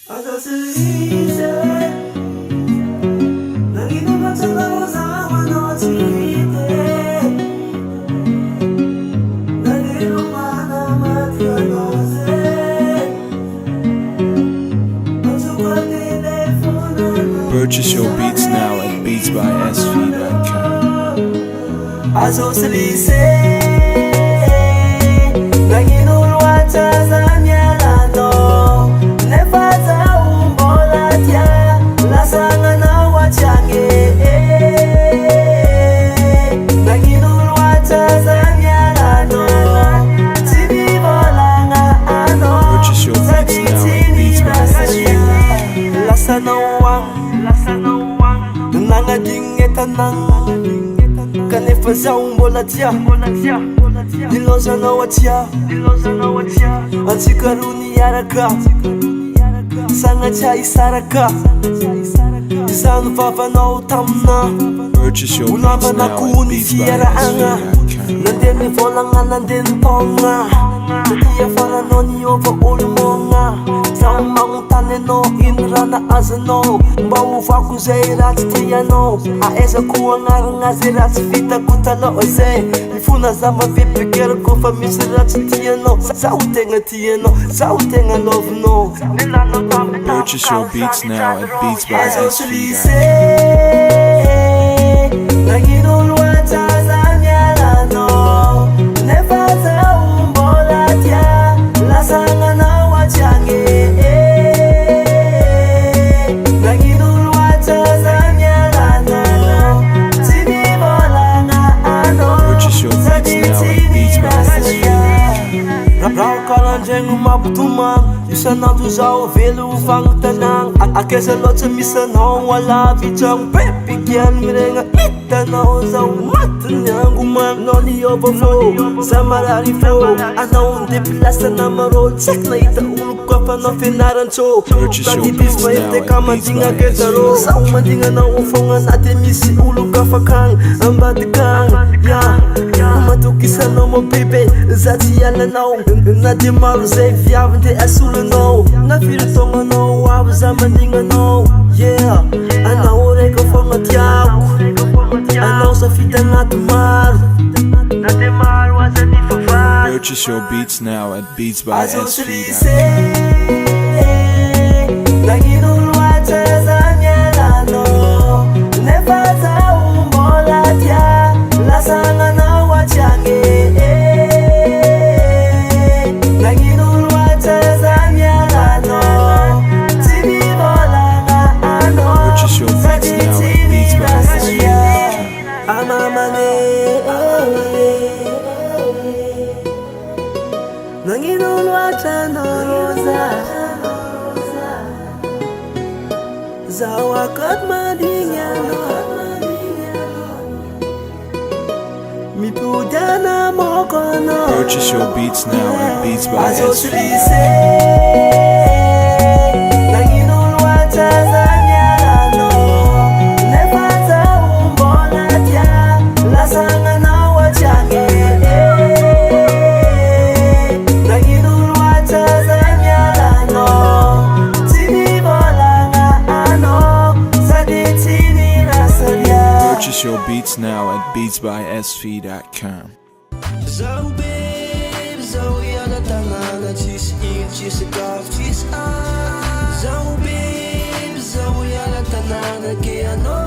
Purchase your beats now at beatsbysv.com. Kanefa zaho mbola tia nilozanao atia antsika roa niaraka sagnatria hisaraka izano vavanao tamina olambana ny fiarahagna nandeha mivolagna nandeha nitogna satia faranao niova olomogna zaho magnontany anao ino rana azanao mba ovako zay raha tsy tianao aezako agnaragna zay raha tsy vitako taloha zay mifona za mavepekerako fa misy raha tsy tianao zaho tegna tianao zaho tegna lovinao. Purchase your beats now at beatsbysv.com. Maputuma isanandro zaho velo fagnotanagna akeza loatra misy anao alavitrango pepikiany miregna hitanao zaho matiny angomagny nao niova fô za marary fô anao ndepilasy namarô tsy aiky nahita olo koa fa anao fianarantsô tadibisy fa eteka mandigna akezarô zaho mandigna anao fogna anaty misy olo kafakagny ambadikagny matokisanao mo bebe za tsy ialanao na de maro zay viavy nde asolonao na firotognanao avy za mandignanao anao reka fogna tiako anao safita anaty maro na de maro aza ny fafary. Purchase your beats now at beatsbysv.com. Zawakat madingano mipudana mokono. Purchase your beats now at beatsbysv.com. Purchase your beats now at beatsbysv.com. Zo baby, zo jala tanana tis in tis gaf tis Zo baby, zo jala tanana ke ano